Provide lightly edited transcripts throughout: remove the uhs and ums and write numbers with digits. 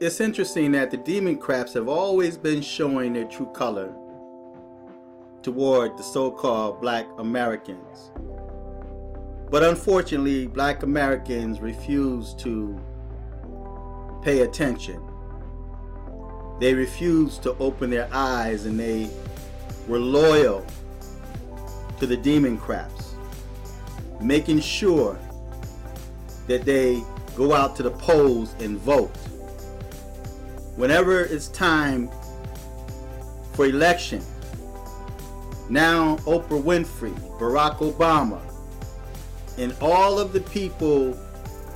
it's interesting that the Demoncraps have always been showing their true color toward the so-called Black Americans. But unfortunately, Black Americans refuse to pay attention. They refused to open their eyes, and they were loyal to the Demoncraps, making sure that they go out to the polls and vote. Whenever it's time for election, now Oprah Winfrey, Barack Obama, and all of the people,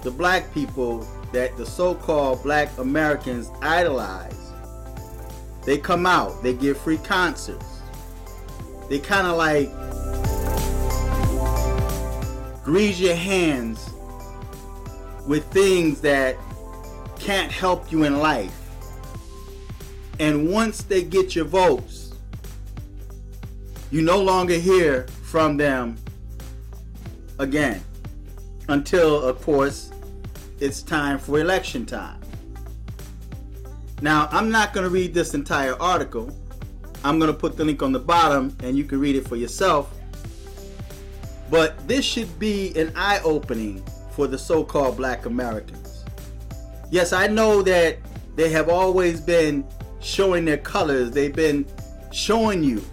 the black people that the so-called Black Americans idolize, they come out, they give free concerts. They kind of like grease your hands with things that can't help you in life. And once they get your votes, you no longer hear from them again until, of course, it's time for election time. Now, I'm not going to read this entire article. I'm going to put the link on the bottom and you can read it for yourself. But this should be an eye-opening for the so-called Black Americans. Yes, I know that they have always been showing their colors. They've been showing you.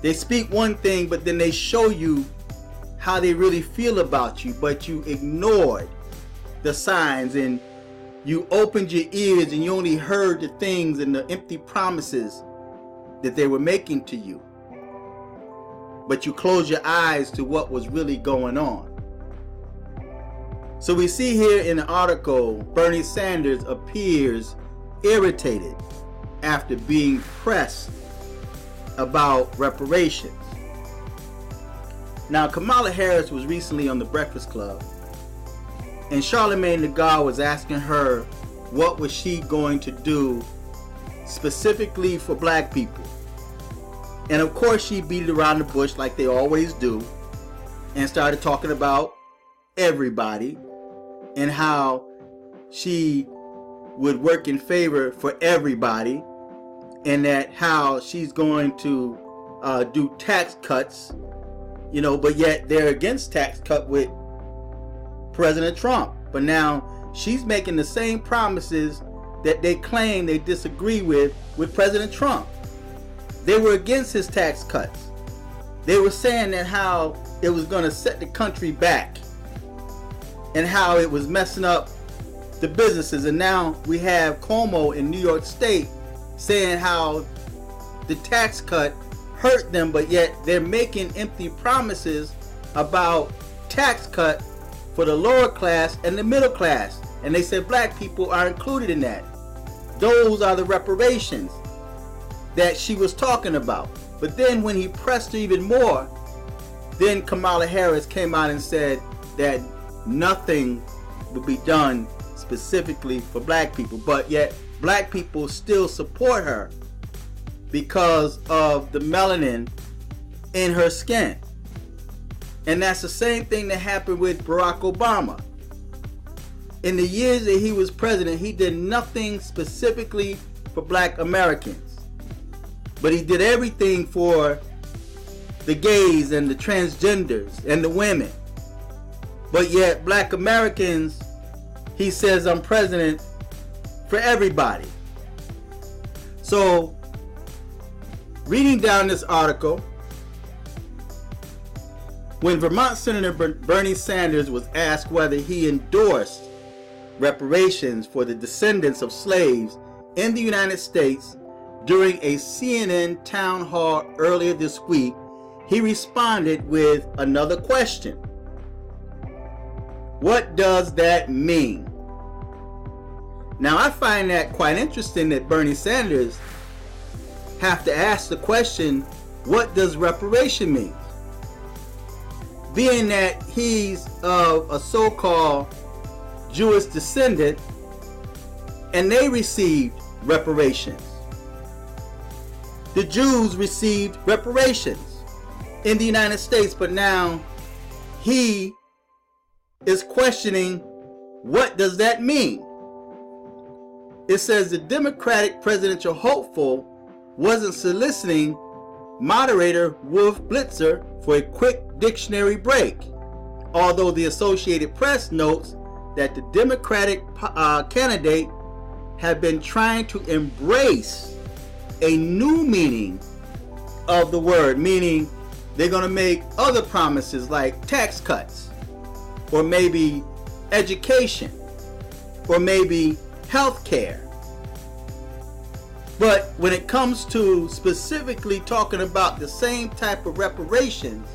They speak one thing, but then they show you how they really feel about you, but you ignored the signs and you opened your ears and you only heard the things and the empty promises that they were making to you. But you closed your eyes to what was really going on. So we see here in the article, Bernie Sanders appears irritated after being pressed about reparations. Now, Kamala Harris was recently on the Breakfast Club, and Charlemagne the God was asking her what was she going to do specifically for black people. And of course she beat it around the bush like they always do and started talking about everybody and how she would work in favor for everybody, and that how she's going to do tax cuts, but yet they're against tax cut with President Trump. But now she's making the same promises that they claim they disagree with President Trump. They were against his tax cuts. They were saying that how it was going to set the country back and how it was messing up the businesses. And now we have Cuomo in New York State saying how the tax cut hurt them, but yet they're making empty promises about tax cut for the lower class and the middle class. And they said black people are included in that. Those are the reparations that she was talking about. But then when he pressed her even more, then Kamala Harris came out and said that nothing would be done specifically for black people. But yet black people still support her because of the melanin in her skin. And that's the same thing that happened with Barack Obama. In the years that he was president, he did nothing specifically for black Americans. But he did everything for the gays and the transgenders and the women. But yet black Americans, he says, I'm president for everybody. So, reading down this article, when Vermont Senator Bernie Sanders was asked whether he endorsed reparations for the descendants of slaves in the United States during a CNN town hall earlier this week, he responded with another question. What does that mean? Now, I find that quite interesting that Bernie Sanders have to ask the question, what does reparation mean? Being that he's of a so-called Jewish descendant and they received reparations. The Jews received reparations in the United States, but now he is questioning, what does that mean? It says the Democratic presidential hopeful wasn't soliciting moderator Wolf Blitzer for a quick dictionary break, although the Associated Press notes that the Democratic candidate had been trying to embrace a new meaning of the word, meaning they're going to make other promises like tax cuts, or maybe education, or maybe health care. But when it comes to specifically talking about the same type of reparations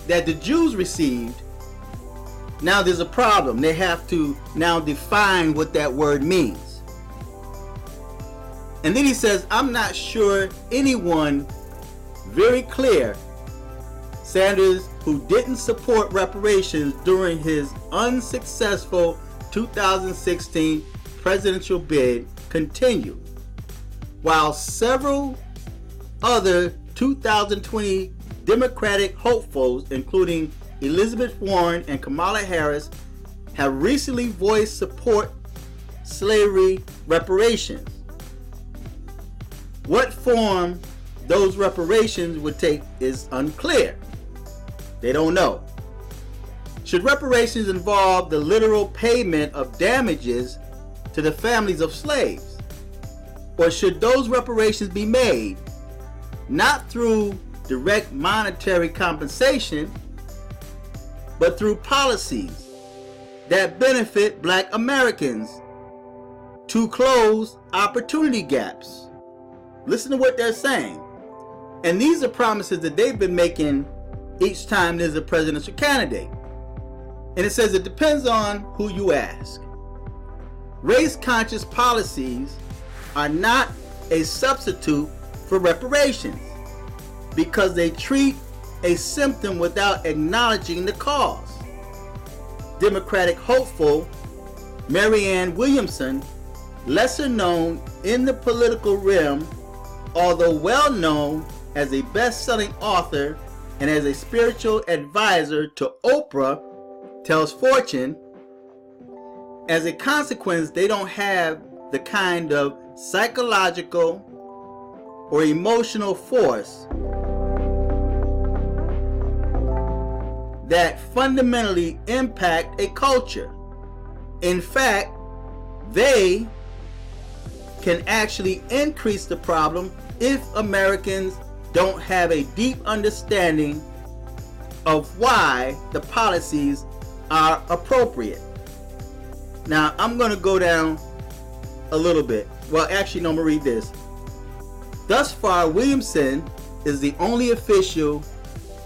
that the Jews received, now there's a problem. They have to now define what that word means. And then he says, I'm not sure anyone very clear, Sanders, who didn't support reparations during his unsuccessful 2016 presidential bid, continued, while several other 2020 Democratic hopefuls, including Elizabeth Warren and Kamala Harris, have recently voiced support slavery reparations. What form those reparations would take is unclear. They don't know. Should reparations involve the literal payment of damages to the families of slaves? Or should those reparations be made not through direct monetary compensation, but through policies that benefit Black Americans to close opportunity gaps? Listen to what they're saying. And these are promises that they've been making each time there's a presidential candidate. And it says it depends on who you ask. Race-conscious policies are not a substitute for reparations because they treat a symptom without acknowledging the cause. Democratic hopeful Marianne Williamson, lesser known in the political realm, although well known as a best-selling author and as a spiritual advisor to Oprah, tells Fortune, as a consequence, they don't have the kind of psychological or emotional force that fundamentally impact a culture. In fact, they can actually increase the problem if Americans don't have a deep understanding of why the policies are appropriate. Now, I'm going to go down a little bit. Well, actually, no, I'm going to read this. Thus far, Williamson is the only official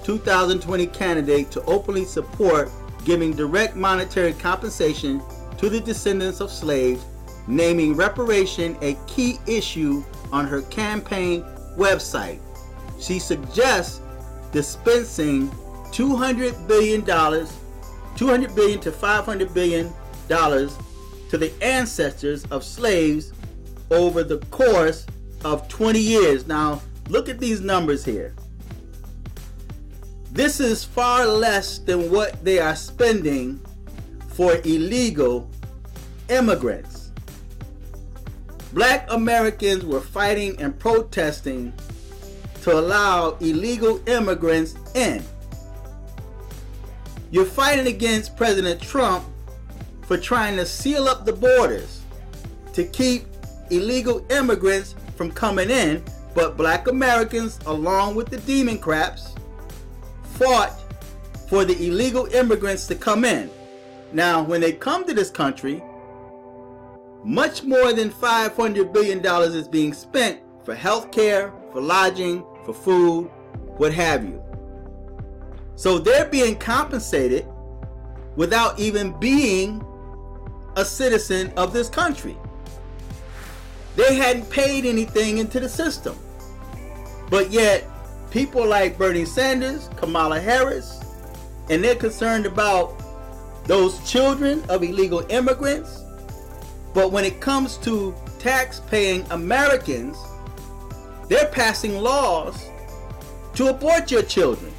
2020 candidate to openly support giving direct monetary compensation to the descendants of slaves, naming reparation a key issue on her campaign website. She suggests dispensing $200 billion to $500 billion to the ancestors of slaves over the course of 20 years. Now, look at these numbers here. This is far less than what they are spending for illegal immigrants. Black Americans were fighting and protesting to allow illegal immigrants in. You're fighting against President Trump for trying to seal up the borders to keep illegal immigrants from coming in, but Black Americans, along with the Demoncraps, fought for the illegal immigrants to come in. Now, when they come to this country, much more than $500 billion is being spent for health care, for lodging, for food, what have you. So they're being compensated without even being a citizen of this country. They hadn't paid anything into the system. But yet, people like Bernie Sanders, Kamala Harris, and they're concerned about those children of illegal immigrants. But when it comes to tax-paying Americans, they're passing laws to abort your children.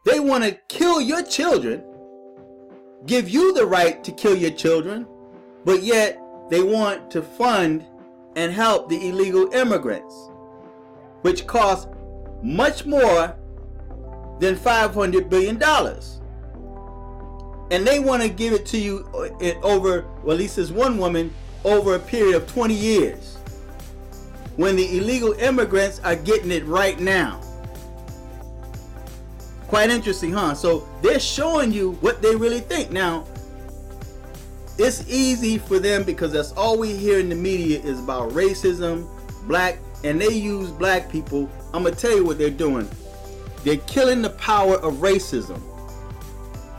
They want to kill your children, give you the right to kill your children, but yet they want to fund and help the illegal immigrants, which cost much more than $500 billion. And they want to give it to you over, well, at least there's one woman, over a period of 20 years. When the illegal immigrants are getting it right now. Quite interesting, huh? So they're showing you what they really think. Now, it's easy for them because that's all we hear in the media is about racism, black, and they use black people. I'm going to tell you what they're doing. They're killing the power of racism.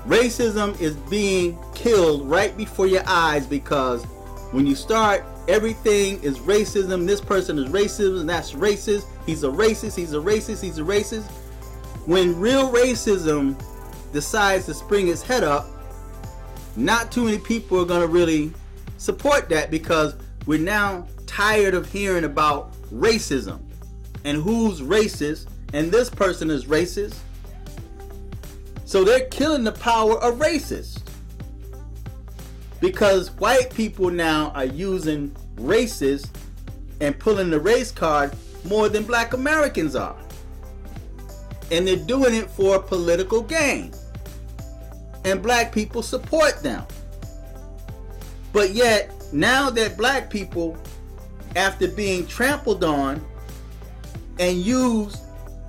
Racism is being killed right before your eyes, because when you start, everything is racism. This person is racism, and that's racist. He's a racist, he's a racist, he's a racist. When real racism decides to spring its head up, not too many people are going to really support that, because we're now tired of hearing about racism and who's racist, and this person is racist. So they're killing the power of racists, because white people now are using racist and pulling the race card more than black Americans are. And they're doing it for political gain. And black people support them. But yet, now that black people, after being trampled on and used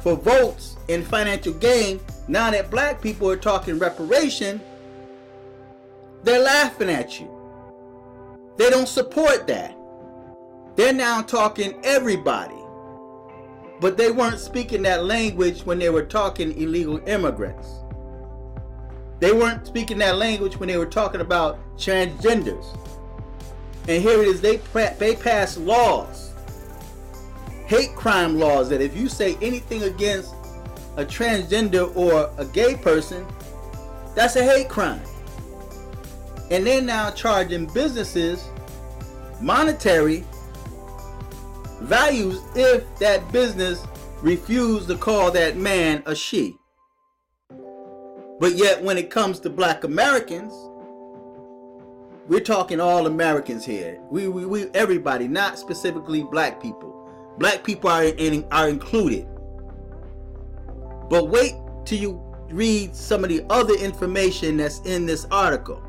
for votes and financial gain, now that black people are talking reparation, they're laughing at you. They don't support that. They're now talking everybody. But they weren't speaking that language when they were talking illegal immigrants. They weren't speaking that language when they were talking about transgenders. And here it is, they pass laws, hate crime laws, that if you say anything against a transgender or a gay person, that's a hate crime. And they're now charging businesses monetary values if that business refused to call that man a she. But yet when it comes to black Americans, we're talking all Americans here. We everybody, not specifically black people. Black people are included. But wait till you read some of the other information that's in this article.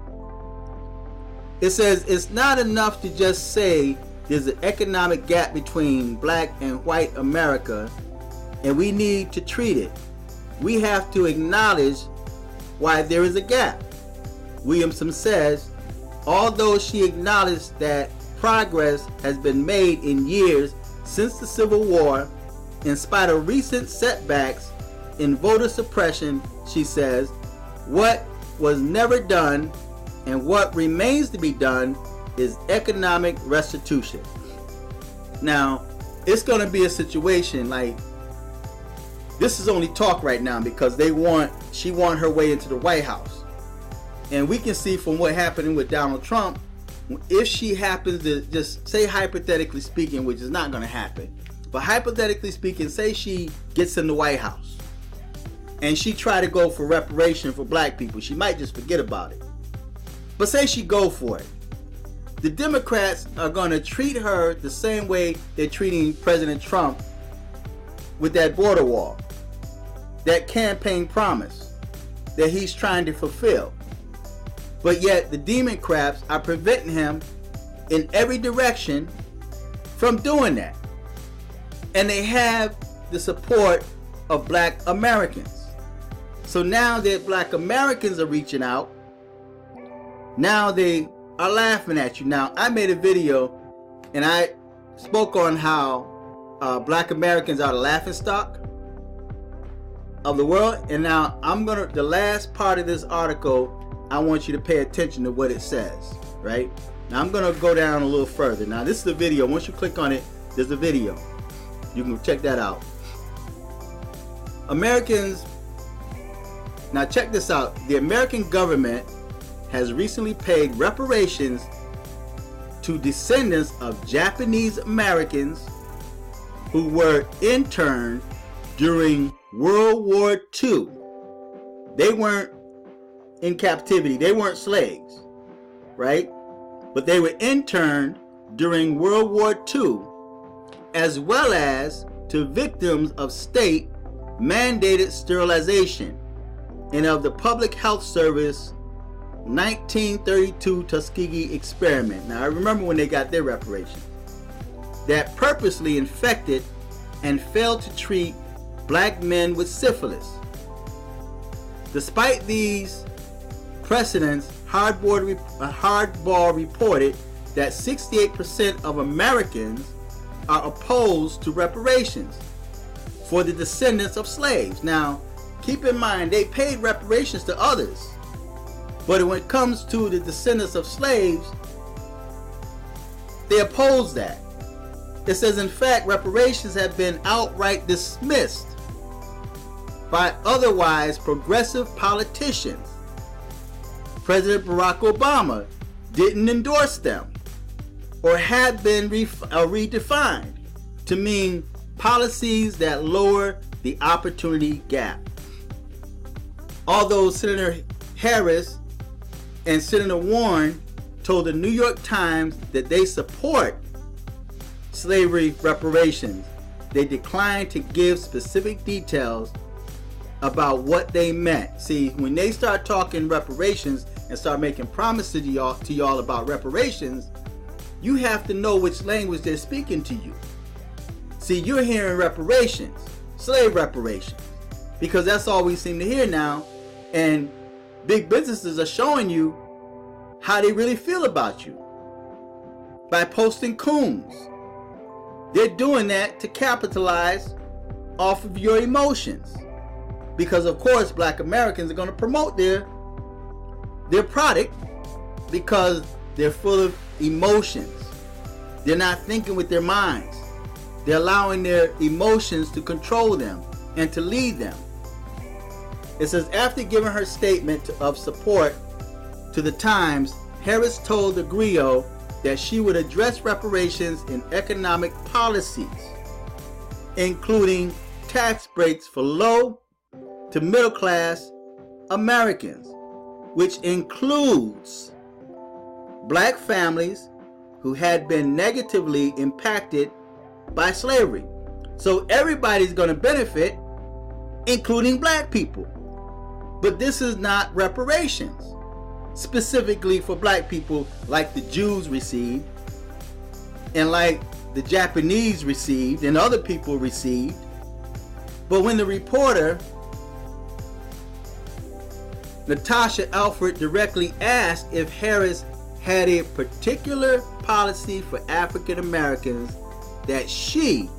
It says it's not enough to just say there's an economic gap between black and white America, and we need to treat it. We have to acknowledge why there is a gap. Williamson says, although she acknowledged that progress has been made in years since the Civil War, in spite of recent setbacks in voter suppression, she says, what was never done and what remains to be done is economic restitution. Now, it's going to be a situation like, this is only talk right now because she won her way into the White House. And we can see from what happened with Donald Trump, if she happens to, just say hypothetically speaking, which is not going to happen, but hypothetically speaking, say she gets in the White House and she try to go for reparation for black people, she might just forget about it. But say she go for it. The Democrats are going to treat her the same way they're treating President Trump with that border wall, that campaign promise that he's trying to fulfill. But yet the Demoncraps are preventing him in every direction from doing that. And they have the support of black Americans. So now that black Americans are reaching out, now they are laughing at you. Now, I made a video and I spoke on how black Americans are the laughing stock of the world. And now the last part of this article, I want you to pay attention to what it says, right? Now I'm gonna go down a little further. Now this is the video. Once you click on it, there's a video. You can check that out. Americans, now check this out. The American government has recently paid reparations to descendants of Japanese Americans who were interned during World War II. They weren't in captivity. They weren't slaves, right? but they were interned during World War II, as well as to victims of state-mandated sterilization and of the Public Health Service 1932 Tuskegee experiment. Now I remember when they got their reparations, that purposely infected and failed to treat black men with syphilis. Despite these precedents, Hardball reported that 68% of Americans are opposed to reparations for the descendants of slaves. Now, keep in mind, they paid reparations to others, but when it comes to the descendants of slaves, they oppose that. It says, in fact, reparations have been outright dismissed by otherwise progressive politicians. President Barack Obama didn't endorse them, or had been redefined to mean policies that lower the opportunity gap. Although Senator Harris and Senator Warren told the New York Times that they support slavery reparations, they declined to give specific details about what they meant. See, when they start talking reparations and start making promises to y'all about reparations, you have to know which language they're speaking to you. See, you're hearing reparations, slave reparations, because that's all we seem to hear now. And big businesses are showing you how they really feel about you by posting coons. They're doing that to capitalize off of your emotions, because of course black Americans are going to promote their product because they're full of emotions. They're not thinking with their minds. They're allowing their emotions to control them and to lead them. It says, after giving her statement of support to the Times, Harris told the Griot that she would address reparations in economic policies, including tax breaks for low to middle class Americans, which includes black families who had been negatively impacted by slavery. So everybody's going to benefit, including black people. But this is not reparations specifically for black people like the Jews received, and like the Japanese received, and other people received. But when the reporter Natasha Alford directly asked if Harris had a particular policy for African Americans that she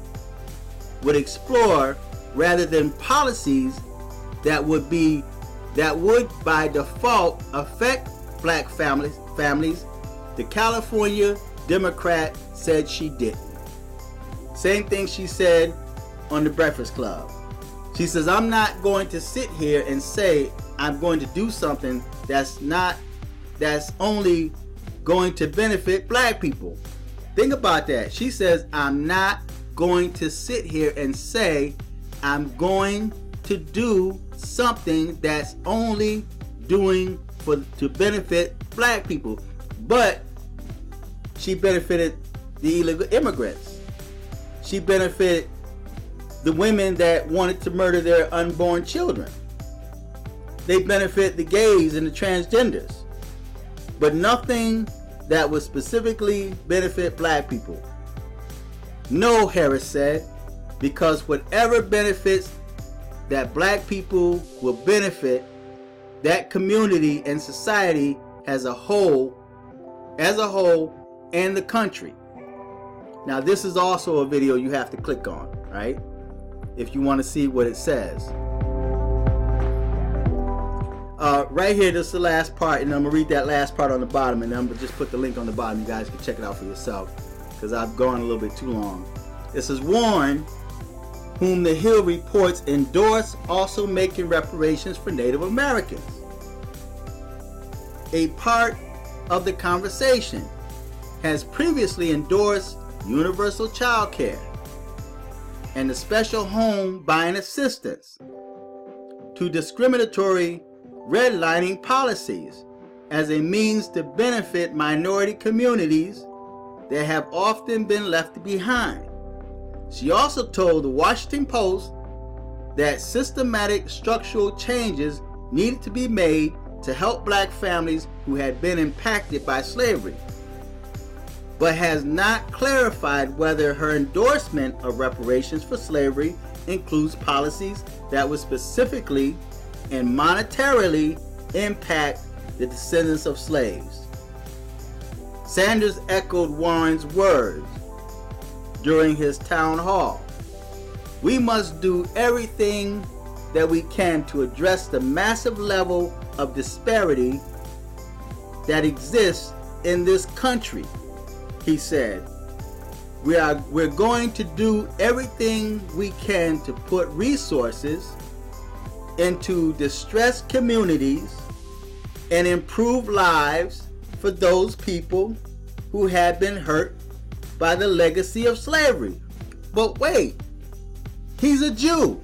would explore, rather than policies that would by default affect black families, the California Democrat said she didn't. Same thing she said on the Breakfast Club. She says, I'm not going to sit here and say I'm going to do something that's only going to benefit black people. Think about that. She says, I'm not going to sit here and say I'm going to do something that's only to benefit black people. But she benefited the illegal immigrants. She benefited the women that wanted to murder their unborn children. They benefit the gays and the transgenders, but nothing that would specifically benefit black people. No, Harris said, because whatever benefits that black people will benefit that community and society as a whole, and the country. Now, this is also a video you have to click on, right? If you want to see what it says. Right here, this is the last part, and I'm going to read that last part on the bottom, and I'm going to just put the link on the bottom. You guys can check it out for yourself, because I've gone a little bit too long. It says, Warren, whom the Hill reports endorse also making reparations for Native Americans. A part of the conversation, has previously endorsed universal child care and the special home buying assistance to discriminatory redlining policies as a means to benefit minority communities that have often been left behind. She also told the Washington Post that systematic structural changes needed to be made to help black families who had been impacted by slavery, but has not clarified whether her endorsement of reparations for slavery includes policies that would specifically and monetarily impact the descendants of slaves. Sanders echoed Warren's words during his town hall. We must do everything that we can to address the massive level of disparity that exists in this country, he said. We're going to do everything we can to put resources into distressed communities and improve lives for those people who have been hurt by the legacy of slavery. But wait, he's a Jew,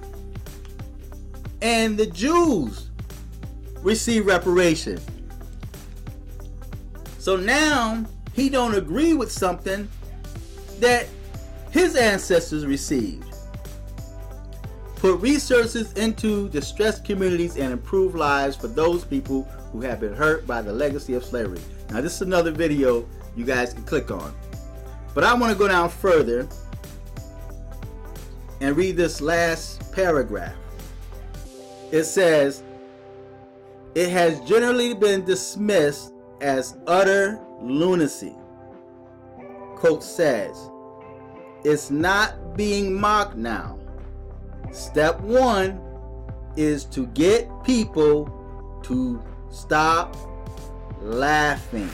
and the Jews receive reparations. So now he don't agree with something that his ancestors received. Put resources into distressed communities and improve lives for those people who have been hurt by the legacy of slavery. Now this is another video you guys can click on. But I want to go down further and read this last paragraph. It says, it has generally been dismissed as utter lunacy. Quote says, it's not being mocked now. Step one is to get people to stop laughing.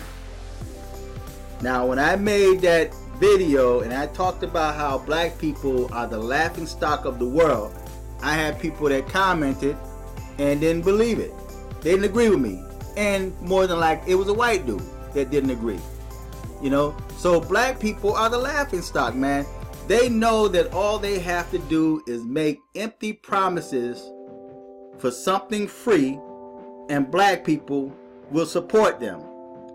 Now, when I made that video and I talked about how black people are the laughing stock of the world, I had people that commented and didn't believe it. They didn't agree with me. And more than like, it was a white dude that didn't agree. You know, so black people are the laughing stock, man. They know that all they have to do is make empty promises for something free, and black people will support them.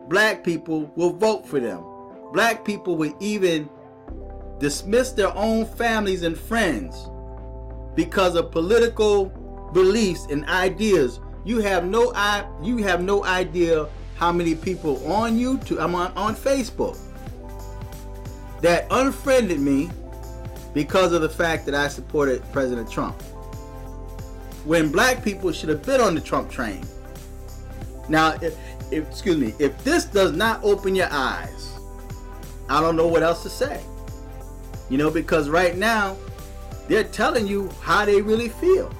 Black people will vote for them. Black people will even dismiss their own families and friends because of political beliefs and ideas. You have no idea how many people on YouTube, on Facebook, that unfriended me because of the fact that I supported President Trump, when black people should have been on the Trump train. Now, if this does not open your eyes, I don't know what else to say. You know, because right now they're telling you how they really feel,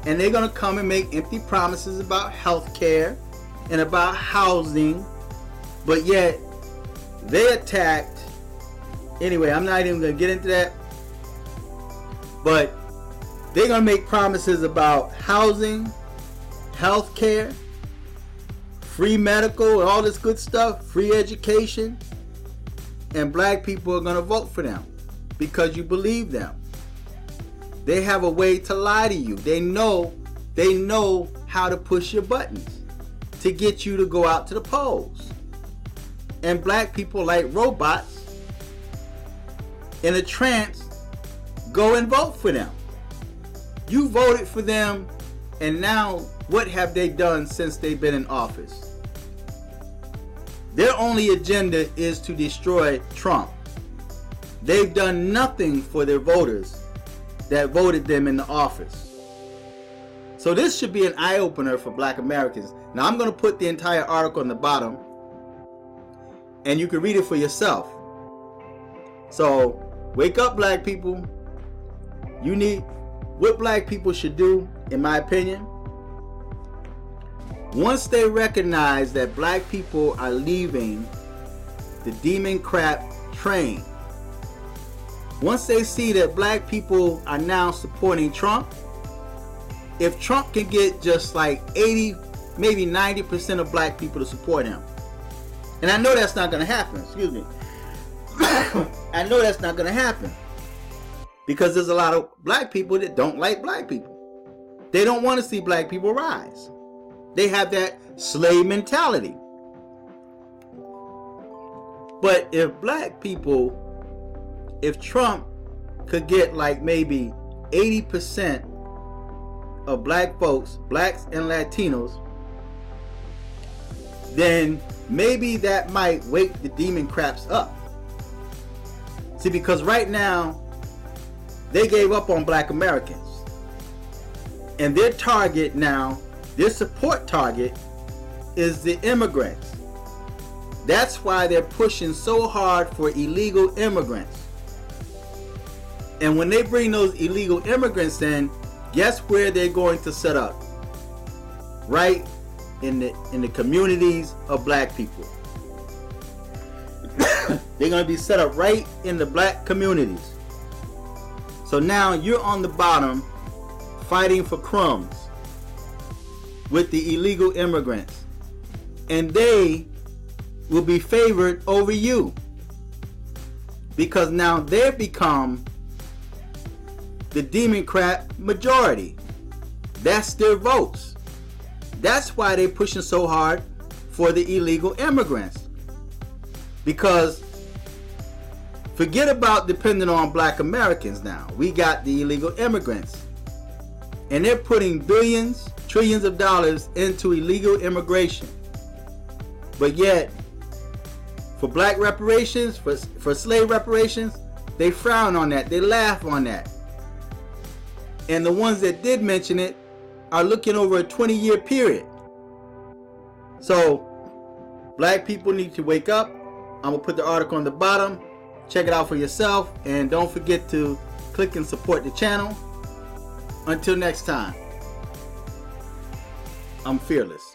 and they're gonna come and make empty promises about health care and about housing, but yet they attacked. Anyway, I'm not even going to get into that, but they're going to make promises about housing, health care, free medical, and all this good stuff, free education, and black people are going to vote for them because you believe them. They have a way to lie to you. They know how to push your buttons to get you to go out to the polls. And black people, like robots in a trance, go and vote for them. You voted for them, and now what have they done since they've been in office? Their only agenda is to destroy Trump. They've done nothing for their voters that voted them in the office. So this should be an eye-opener for black Americans. Now I'm going to put the entire article on the bottom, and you can read it for yourself. So wake up, black people. What black people should do, in my opinion, once they recognize that black people are leaving the Demoncrap train, once they see that black people are now supporting Trump, if Trump can get just like 80, maybe 90% of black people to support him, and I know that's not going to happen, excuse me. I know that's not going to happen because there's a lot of black people that don't like black people. They don't want to see black people rise. They have that slave mentality. But if black people, if Trump could get like maybe 80% of black folks, blacks and Latinos, then maybe that might wake the Demoncraps up. See, because right now, they gave up on black Americans. And their target now, their support target, is the immigrants. That's why they're pushing so hard for illegal immigrants. And when they bring those illegal immigrants in, guess where they're going to set up? Right in the communities of black people. They're going to be set up right in the black communities. So now you're on the bottom fighting for crumbs with the illegal immigrants. And they will be favored over you. Because now they've become the Democrat majority. That's their votes. That's why they're pushing so hard for the illegal immigrants. Because forget about depending on black Americans now. We got the illegal immigrants. And they're putting billions, trillions of dollars into illegal immigration. But yet, for black reparations, for slave reparations, they frown on that. They laugh on that. And the ones that did mention it are looking over a 20-year period. So, black people need to wake up. I'm going to put the article on the bottom. Check it out for yourself. And don't forget to click and support the channel. Until next time, I'm fearless.